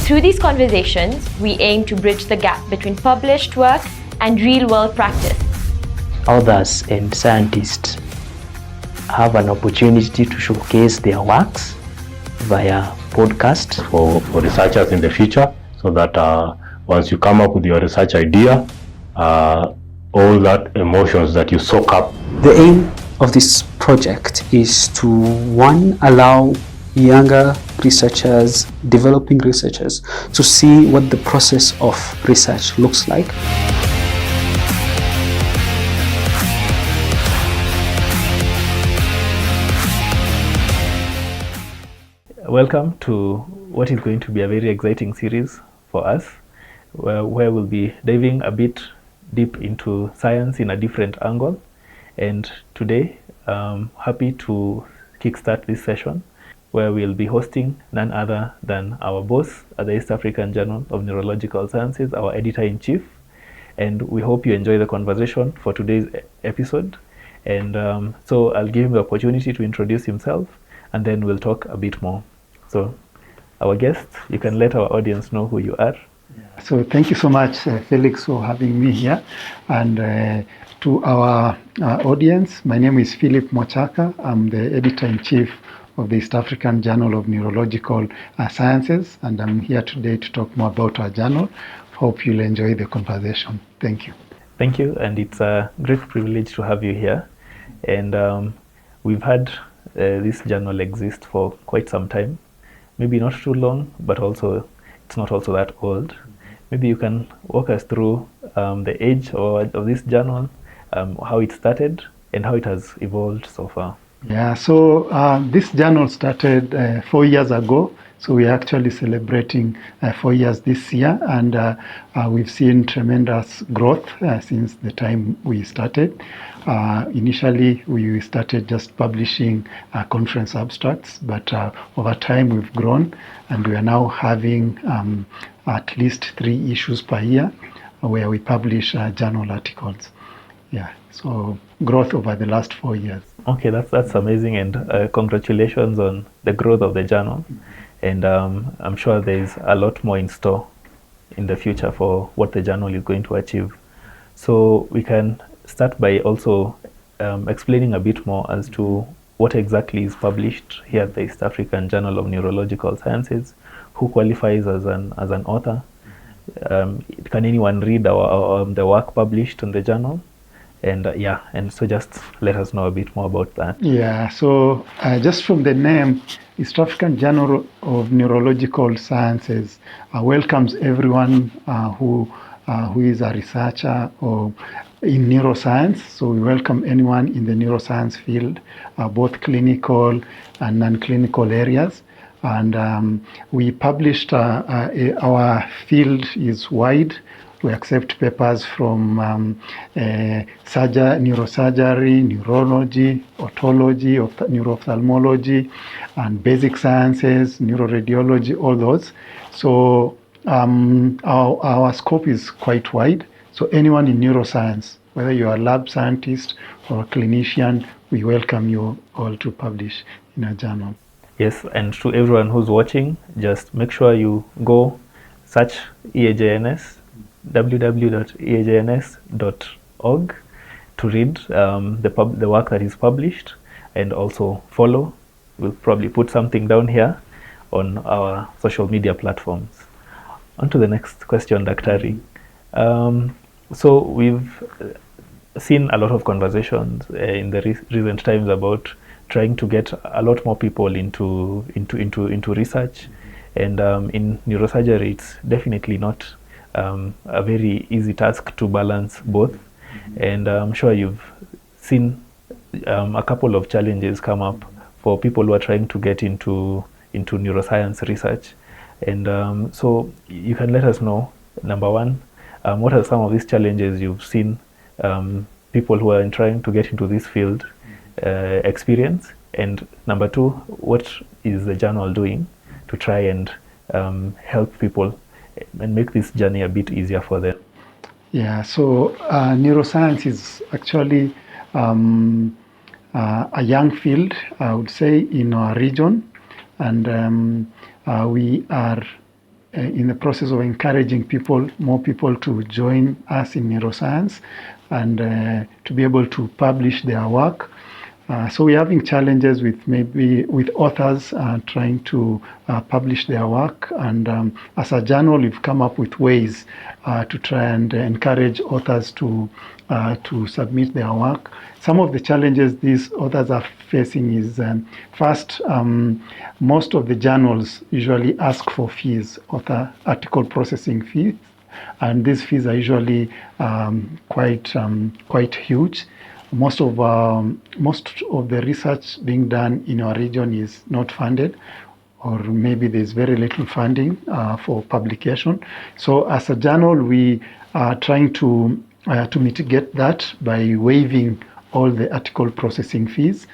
Through these conversations, we aim to bridge the gap between published work and real-world practice. Authors and scientists have an opportunity to showcase their works via podcast for researchers in the future, so that once you come up with your research idea, all that emotions that you soak up. The aim of this project is to, one, allow younger researchers, developing researchers, to see what the process of research looks like. Welcome to what is going to be a very exciting series for us, where we'll be diving a bit deep into science in a different angle. And today, I'm happy to kickstart this session, where we'll be hosting none other than our boss at the East African Journal of Neurological Sciences, our editor-in-chief. And we hope you enjoy the conversation for today's episode. And so I'll give him the opportunity to introduce himself, and then we'll talk a bit more. So our guest, you can let our audience know who you are. So thank you so much, Felix, for having me here. And to our audience, my name is Felix Mwachaka. I'm the editor-in-chief of the East African Journal of Neurological Sciences, and I'm here today to talk more about our journal. Hope you'll enjoy the conversation. Thank you. Thank you, and it's a great privilege to have you here. And we've had this journal exist for quite some time. Maybe not too long, but also it's not also that old. Maybe you can walk us through the age of this journal, how it started, and how it has evolved so far. Yeah, so this journal started 4 years ago. So we're actually celebrating 4 years this year, and we've seen tremendous growth since the time we started. Initially, we started just publishing conference abstracts, but over time we've grown, and we are now having at least 3 issues per year where we publish journal articles. Yeah, so growth over the last 4 years. Okay, that's amazing, and congratulations on the growth of the journal. And I'm sure there's a lot more in store in the future for what the journal is going to achieve. So we can start by also explaining a bit more as to what exactly is published here at the East African Journal of Neurological Sciences, who qualifies as an author. Can anyone read the work published in the journal? And and so just let us know a bit more about that. Yeah, so just from the name, East African Journal of Neurological Sciences welcomes everyone who is a researcher or in neuroscience. So we welcome anyone in the neuroscience field, both clinical and non-clinical areas. And we published, our field is wide. We accept papers from neurosurgery, neurology, otology, neuro-ophthalmology, and basic sciences, neuroradiology, all those. So our scope is quite wide. So anyone in neuroscience, whether you are a lab scientist or a clinician, we welcome you all to publish in a journal. Yes, and to everyone who's watching, just make sure you go search EAJNS, www.eajns.org, to read the work that is published, and also follow. We'll probably put something down here on our social media platforms. On to the next question, Daktari. So we've seen a lot of conversations in the recent times about trying to get a lot more people into research, and in neurosurgery it's definitely not a very easy task to balance both. And I'm sure you've seen a couple of challenges come up for people who are trying to get into neuroscience research. And so you can let us know, number one, what are some of these challenges you've seen people who are trying to get into this field experience? And number two, what is the journal doing to try and help people and make this journey a bit easier for them? Yeah, so neuroscience is actually a young field, I would say, in our region, and we are in the process of encouraging more people to join us in neuroscience and to be able to publish their work. So we're having challenges with authors trying to publish their work, and as a journal, we've come up with ways to try and encourage authors to submit their work. Some of the challenges these authors are facing is first, most of the journals usually ask for fees, author article processing fees, and these fees are usually quite huge. Most of the research being done in our region is not funded, or maybe there's very little funding for publication. So as a journal, we are trying to mitigate that by waiving all the article processing fees,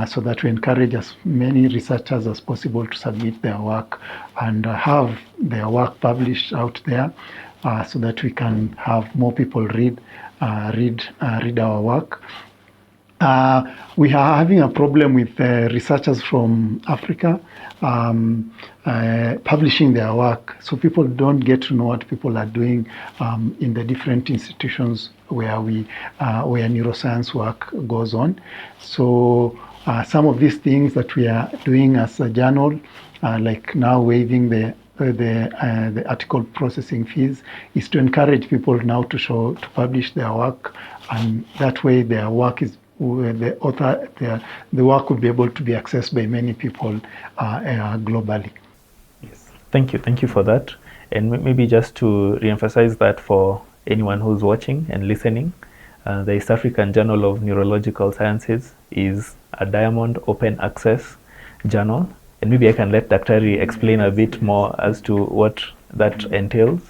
so that we encourage as many researchers as possible to submit their work and have their work published out there, so that we can have more people read our work. We are having a problem with researchers from Africa publishing their work, so people don't get to know what people are doing in the different institutions where neuroscience work goes on. So some of these things that we are doing as a journal, like now waiving the article processing fees, is to encourage people now to publish their work, and that way their work is the work will be able to be accessed by many people globally. Yes, thank you for that. And maybe just to re-emphasize that for anyone who's watching and listening, the East African Journal of Neurological Sciences is a Diamond Open Access journal, and maybe I can let Daktari explain a bit more as to what that entails,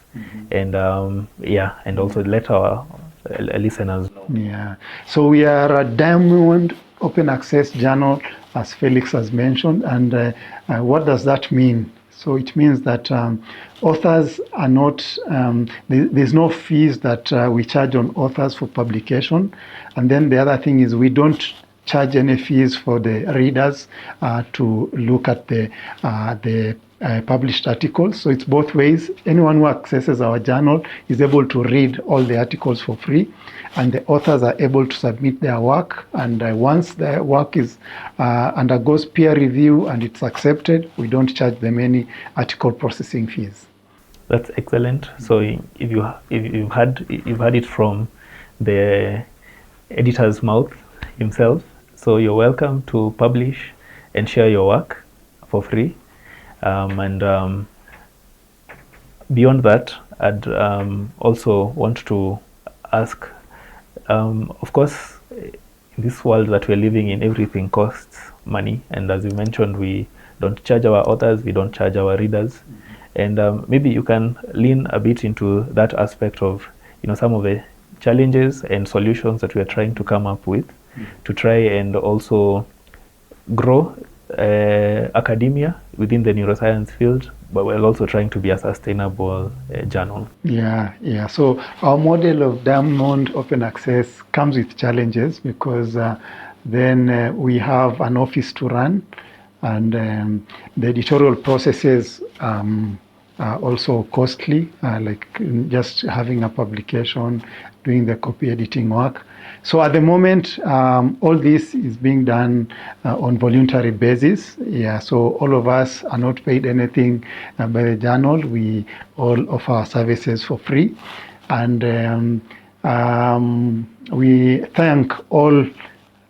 and and also let our listeners know. Yeah, so we are a Diamond Open Access journal, as Felix has mentioned, and what does that mean? So it means that authors are not, there's no fees that we charge on authors for publication, and then the other thing is we don't charge any fees for the readers to look at the published articles. So it's both ways. Anyone who accesses our journal is able to read all the articles for free, and the authors are able to submit their work, and once their work is undergoes peer review and it's accepted, we don't charge them any article processing fees. That's excellent. So if you've had it from the editor's mouth himself, so you're welcome to publish and share your work for free. And beyond that, I'd also want to ask, of course, in this world that we're living in, everything costs money, and as you mentioned, we don't charge our authors, we don't charge our readers, and maybe you can lean a bit into that aspect of, some of the challenges and solutions that we are trying to come up with to try and also grow academia within the neuroscience field, but we're also trying to be a sustainable journal. Yeah. So our model of Diamond Open Access comes with challenges, because then we have an office to run, and the editorial processes are also costly, like just having a publication, doing the copy editing work. So at the moment, all this is being done on voluntary basis. Yeah, so all of us are not paid anything by the journal. We all offer our services for free, and we thank all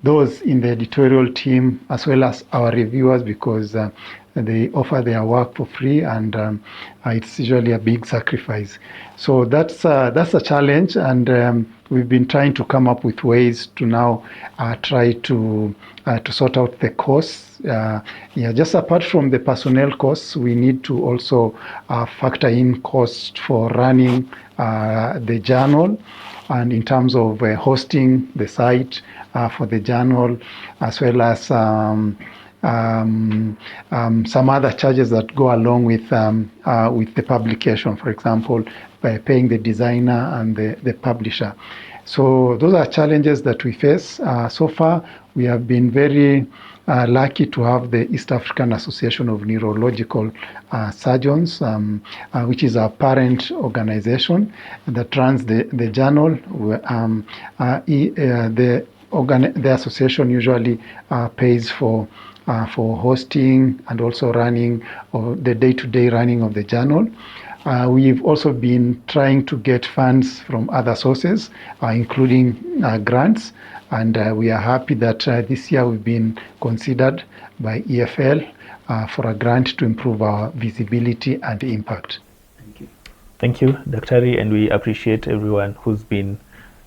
those in the editorial team as well as our reviewers, because they offer their work for free, and it's usually a big sacrifice. So that's a challenge, and we've been trying to come up with ways to now try to sort out the costs. Just apart from the personnel costs, we need to also factor in costs for running the journal, and in terms of hosting the site for the journal, as well as some other charges that go along with the publication, for example, by paying the designer and the publisher. So those are challenges that we face. So far, we have been very lucky to have the East African Association of Neurological Surgeons, which is our parent organization that runs the journal. The association usually pays for hosting and also running of the day-to-day running of the journal. We've also been trying to get funds from other sources, including grants, and we are happy that this year we've been considered by EFL for a grant to improve our visibility and impact. Thank you. Thank you, Daktari, and we appreciate everyone who's been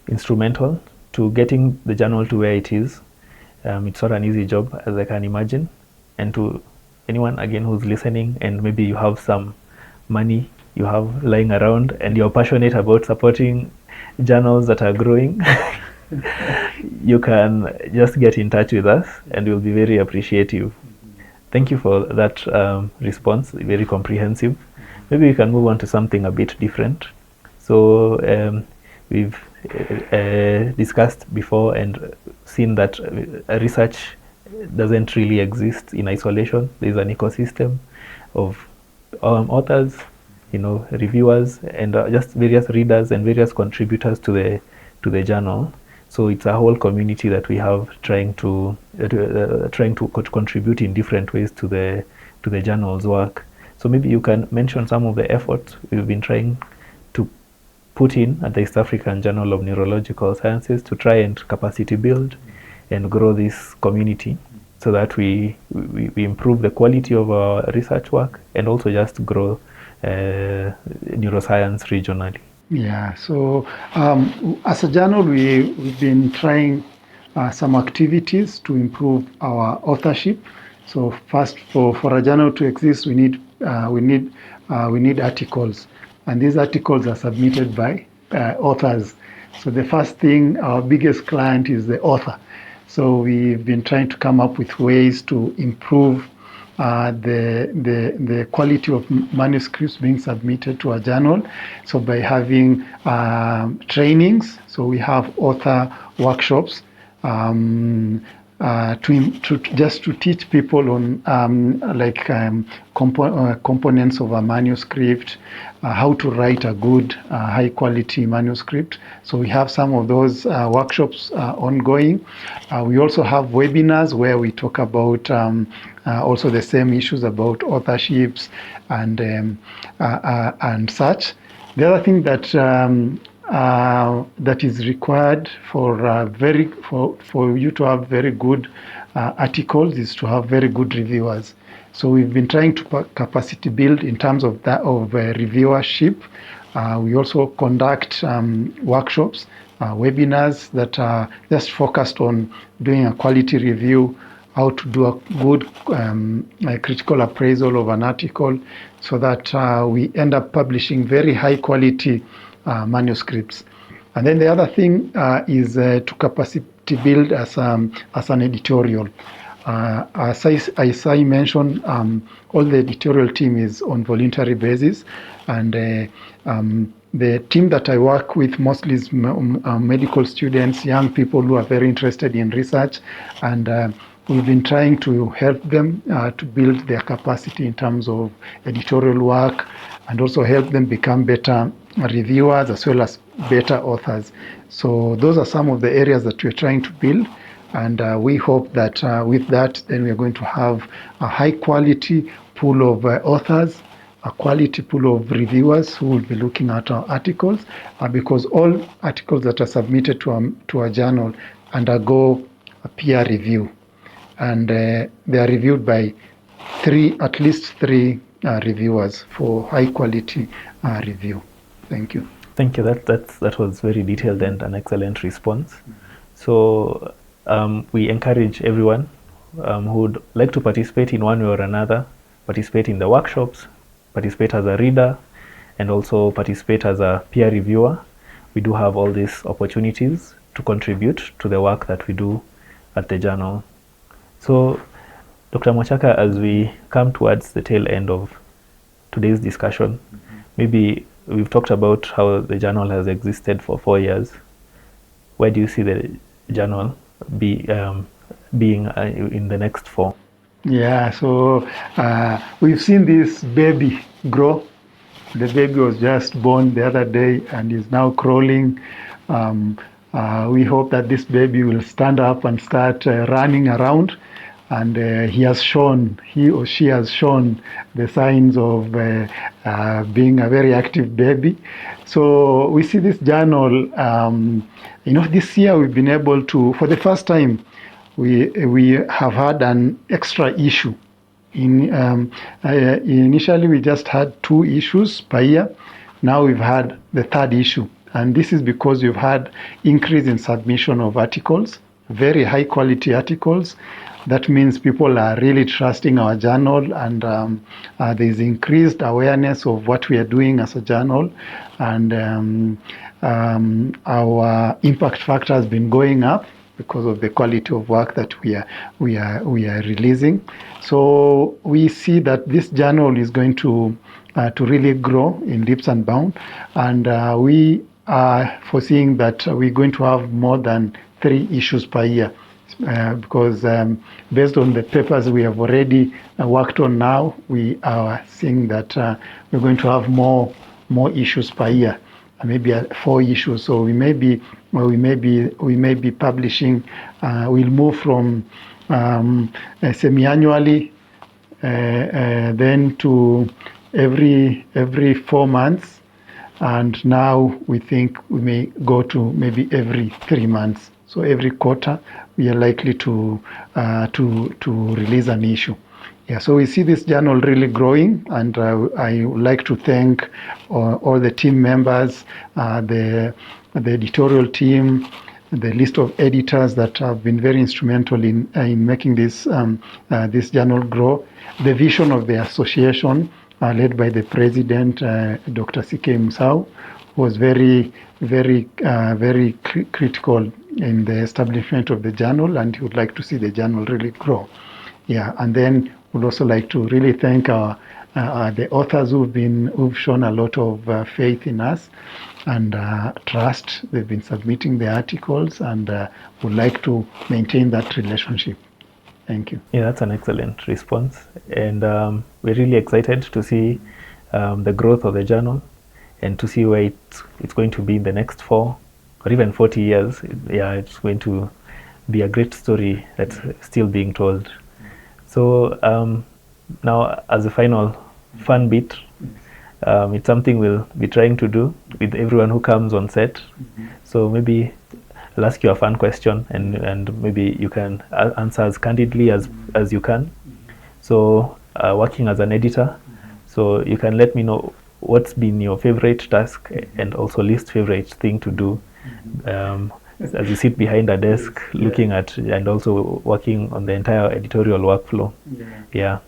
instrumental to getting the journal to where it is. It's not an easy job, as I can imagine. And to anyone, again, who's listening, and maybe you have some money you have lying around and you're passionate about supporting journals that are growing, you can just get in touch with us and we'll be very appreciative. Thank you for that response, very comprehensive. Maybe we can move on to something a bit different. So we've discussed before and seen that research doesn't really exist in isolation. There's an ecosystem of authors, reviewers, and just various readers and various contributors to the journal. So it's a whole community that we have trying to contribute in different ways to the journal's work. So maybe you can mention some of the efforts we've been trying to put in at the East African Journal of Neurological Sciences to try and capacity build and grow this community, so that we improve the quality of our research work and also just grow neuroscience regionally. Yeah, so as a journal, we've been trying some activities to improve our authorship. So first, for a journal to exist, we need articles, and these articles are submitted by authors. So the first thing, our biggest client is the author. So we've been trying to come up with ways to improve the quality of manuscripts being submitted to a journal. So by having trainings, so we have author workshops to teach people on components of a manuscript, how to write a good high quality manuscript. So we have some of those workshops ongoing. We also have webinars where we talk about also the same issues about authorships and such. The other thing that is required for you to have very good articles is to have very good reviewers. So we've been trying to capacity build in terms of reviewership. We also conduct workshops, webinars that are just focused on doing a quality review, how to do a good critical appraisal of an article, so that we end up publishing very high quality manuscripts. And then the other thing is to capacity build as an editorial. As I mentioned, all the editorial team is on voluntary basis, and the team that I work with mostly is medical students, young people who are very interested in research, and we've been trying to help them to build their capacity in terms of editorial work, and also help them become better reviewers as well as better authors. So those are some of the areas that we're trying to build, and we hope that with that, then we're going to have a high quality pool of authors, a quality pool of reviewers who will be looking at our articles, because all articles that are submitted to a journal undergo a peer review, and they are reviewed by at least three reviewers for high quality review. Thank you. Thank you. That was very detailed and an excellent response. So we encourage everyone who would like to participate in one way or another, participate in the workshops, participate as a reader, and also participate as a peer reviewer. We do have all these opportunities to contribute to the work that we do at the journal. So, Dr. Mwachaka, as we come towards the tail end of today's discussion, maybe we've talked about how the journal has existed for 4 years. Where do you see the journal being in the next 4? Yeah, so we've seen this baby grow. The baby was just born the other day and is now crawling. We hope that this baby will stand up and start running around. And he or she has shown the signs of being a very active baby. So we see this journal, this year we've been able to, for the first time, we have had an extra issue. Initially, we just had 2 issues per year. Now we've had the 3rd issue. And this is because we've had increase in submission of articles, very high quality articles. That means people are really trusting our journal, and there's increased awareness of what we are doing as a journal. And our impact factor has been going up because of the quality of work that we are releasing. So we see that this journal is going to really grow in leaps and bounds, and we are foreseeing that we're going to have more than 3 issues per year. Because based on the papers we have already worked on now, we are seeing that we're going to have more issues per year, maybe 4 issues. So we may be publishing. We'll move from semi-annually, then to every 4 months, and now we think we may go to maybe every 3 months. So every quarter we are likely to release an issue. Yeah, so we see this journal really growing, and I would like to thank all the team members, the editorial team, the list of editors that have been very instrumental in making this journal grow. The vision of the association, led by the president, Dr. C.K. Musau, was very critical in the establishment of the journal, and he would like to see the journal really grow. Yeah, and then would also like to really thank the authors who've shown a lot of faith in us and trust. They've been submitting the articles, and would like to maintain that relationship. Thank you. Yeah, that's an excellent response, and we're really excited to see the growth of the journal, and to see where it's going to be in the next 4 or even 40 years. Yeah, it's going to be a great story that's still being told. So now, as a final fun bit, it's something we'll be trying to do with everyone who comes on set. So maybe I'll ask you a fun question, and maybe you can answer as candidly as you can. So working as an editor, so you can let me know what's been your favorite task and also least favorite thing to do as you sit behind a desk looking at and also working on the entire editorial workflow. Yeah.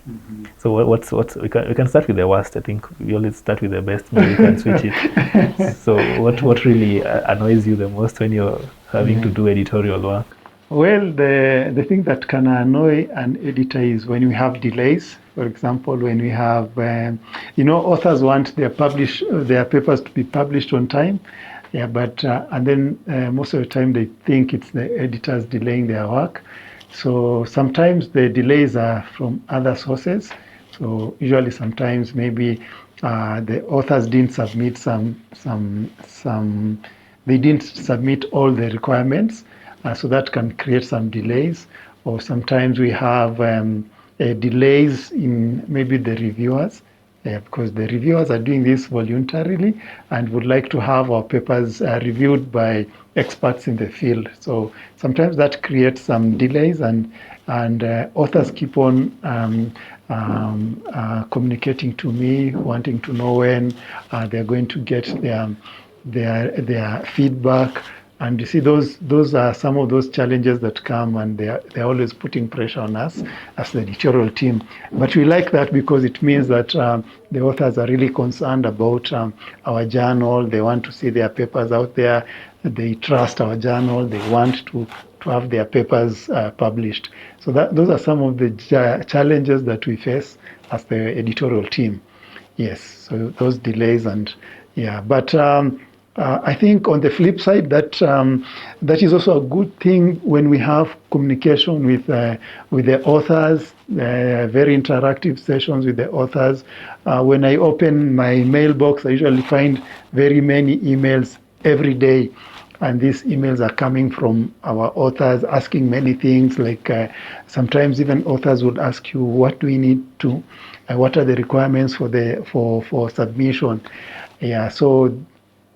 So what's we can start with the worst. I think we always start with the best, maybe we can switch it. So what really annoys you the most when you're having to do editorial work? Well, the thing that can annoy an editor is when we have delays. For example, when we have, authors want their papers to be published on time. Yeah, but and then most of the time they think it's the editors delaying their work. So sometimes the delays are from other sources. So usually, sometimes maybe the authors didn't submit they didn't submit all the requirements, so that can create some delays. Or sometimes we have delays in maybe the reviewers. Because the reviewers are doing this voluntarily and would like to have our papers reviewed by experts in the field. So sometimes that creates some delays, and authors keep on communicating to me, wanting to know when they're going to get their feedback. And you see, those are some of those challenges that come, and they're always putting pressure on us as the editorial team. But we like that because it means that the authors are really concerned about our journal. They want to see their papers out there. They trust our journal. They want to have their papers published. So those are some of the challenges that we face as the editorial team. Yes, so those delays but I think on the flip side, that is also a good thing when we have communication with the authors, very interactive sessions with the authors. When I open my mailbox, I usually find very many emails every day. And these emails are coming from our authors asking many things, like sometimes even authors would ask you, what do we need to, what are the requirements for submission? Yeah, so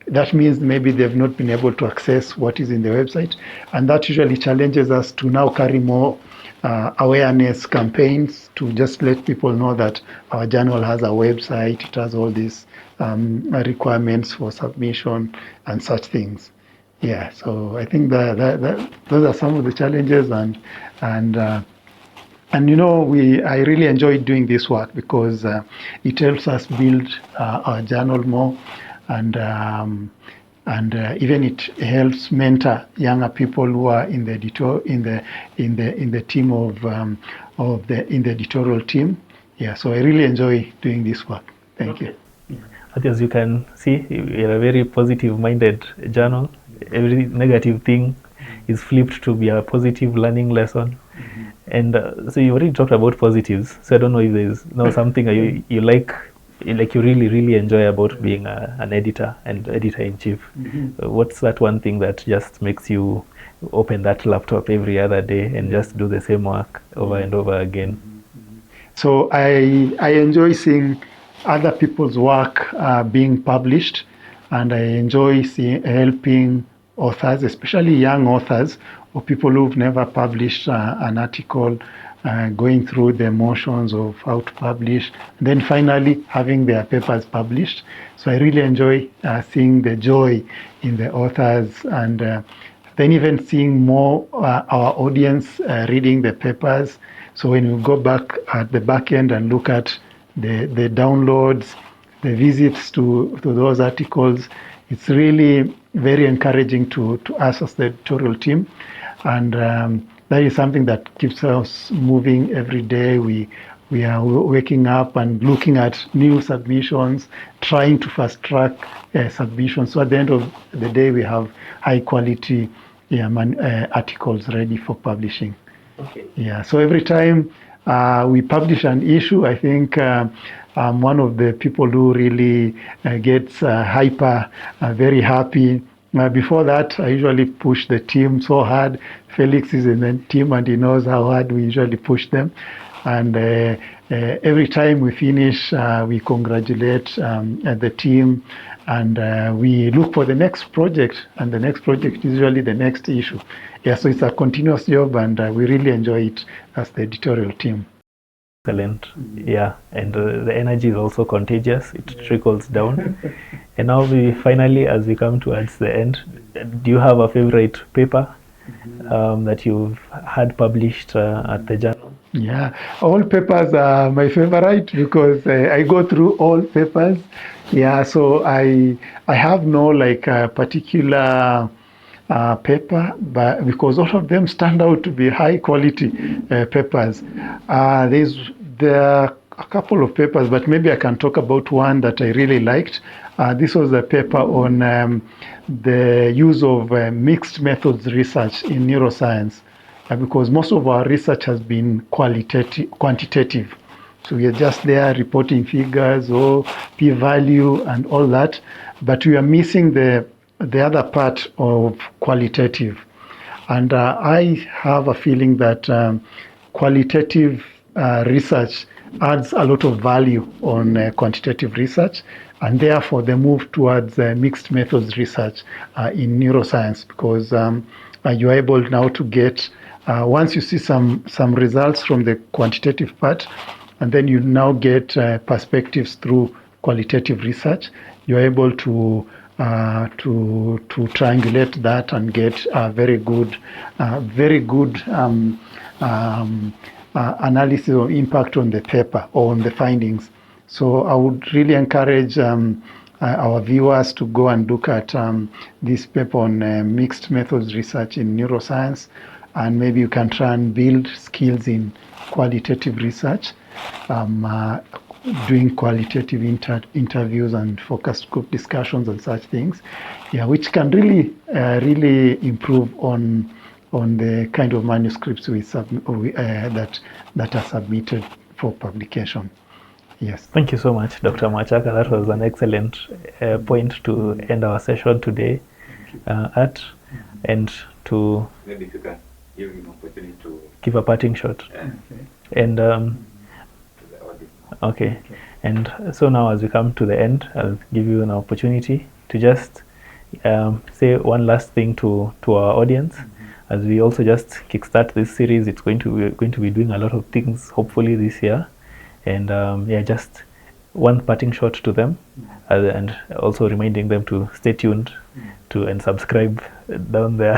that means maybe they've not been able to access what is in the website. And that usually challenges us to now carry more awareness campaigns to just let people know that our journal has a website, it has all these requirements for submission and such things. Yeah, so I think that those are some of the challenges, and you know, I really enjoy doing this work because it helps us build our journal more, and even it helps mentor younger people who are in the team of the editorial team. Yeah, so I really enjoy doing this work. Thank you. As you can see, you're a very positive-minded journal. Every negative thing is flipped to be a positive learning lesson. And so you already talked about positives. So I don't know if there's something you like you really enjoy about being an editor and editor-in-chief. What's that one thing that just makes you open that laptop every other day and just do the same work over and over again? So I enjoy seeing other people's work being published, and I enjoy helping authors, especially young authors or people who've never published an article, going through the motions of how to publish, and then finally having their papers published. So I really enjoy seeing the joy in the authors, and then even seeing more our audience reading the papers. So when we go back at the back end and look at the downloads, the visits to those articles, it's really very encouraging to us as the editorial team, and that is something that keeps us moving every day. We are waking up and looking at new submissions, trying to fast track submissions. So at the end of the day, we have high quality articles ready for publishing. Okay. Yeah. So every time we publish an issue, I think I'm one of the people who really gets hyper, very happy. Before that, I usually push the team so hard. Felix is in the team and he knows how hard we usually push them. And every time we finish, we congratulate the team, and we look for the next project, and the next project is usually the next issue. Yeah, so it's a continuous job, and we really enjoy it as the editorial team. Excellent. Yeah, and the energy is also contagious. It trickles down. And now finally, as we come towards the end, do you have a favorite paper that you've had published at the journal? Yeah, all papers are my favorite because I go through all papers. Yeah, so I have no like particular paper, but because all of them stand out to be high quality papers. There are a couple of papers, but maybe I can talk about one that I really liked. This was a paper on the use of mixed methods research in neuroscience, because most of our research has been quantitative. So we are just there reporting figures or p-value and all that, but we are missing the other part of qualitative. And I have a feeling that qualitative research adds a lot of value on quantitative research, and therefore the move towards mixed methods research in neuroscience, because you're able now to get, once you see some results from the quantitative part, and then you now get perspectives through qualitative research, you're able to triangulate that and get a very good analysis of impact on the paper or on the findings. So I would really encourage our viewers to go and look at this paper on mixed methods research in neuroscience, and maybe you can try and build skills in qualitative research. doing qualitative interviews and focus group discussions and such things, which can really improve on the kind of manuscripts that are submitted for publication. Yes. Thank you so much, Dr. Mwachaka. That was an excellent point to end our session today at, and to maybe if you can give me an opportunity to give a parting shot. And okay. And so now, as we come to the end, I'll give you an opportunity to just say one last thing to our audience. As we also just kickstart this series, we're going to be doing a lot of things hopefully this year, and just one parting shot to them, and also reminding them to stay tuned and subscribe down there.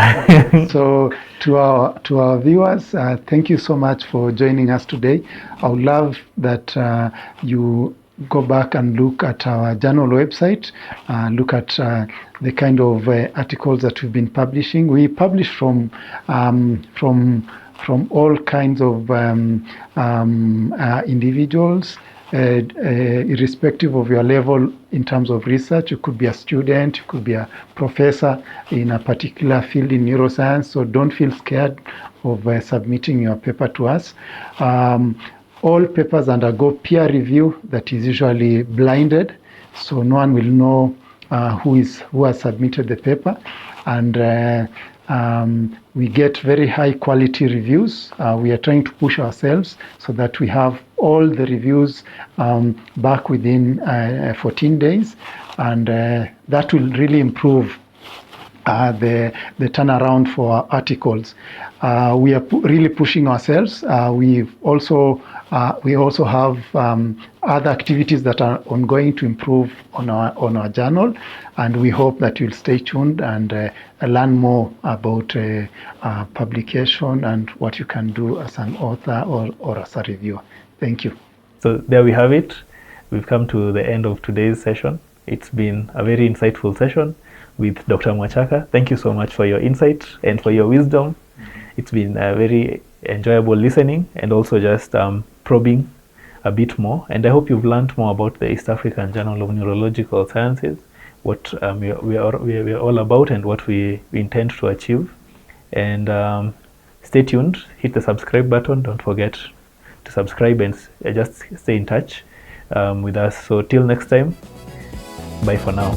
So to our viewers, thank you so much for joining us today. I would love that you go back and look at our journal website, look at the kind of articles that we've been publishing. We publish from all kinds of individuals, irrespective of your level in terms of research. You could be a student, you could be a professor in a particular field in neuroscience, so don't feel scared of submitting your paper to us. All papers undergo peer review that is usually blinded, so no one will know who has submitted the paper, and we get very high quality reviews. We are trying to push ourselves so that we have all the reviews back within 14 days, and that will really improve the turnaround for our articles. We are really pushing ourselves. We also have other activities that are ongoing to improve on our journal, and we hope that you'll stay tuned and learn more about publication and what you can do as an author or as a reviewer. Thank you. So there we have it. We've come to the end of today's session. It's been a very insightful session with Dr. Mwachaka. Thank you so much for your insight and for your wisdom. It's been a very enjoyable listening and also just probing a bit more. And I hope you've learned more about the East African Journal of Neurological Sciences, what we are all about and what we intend to achieve. And stay tuned, hit the subscribe button. Don't forget to subscribe and just stay in touch with us. So till next time, bye for now.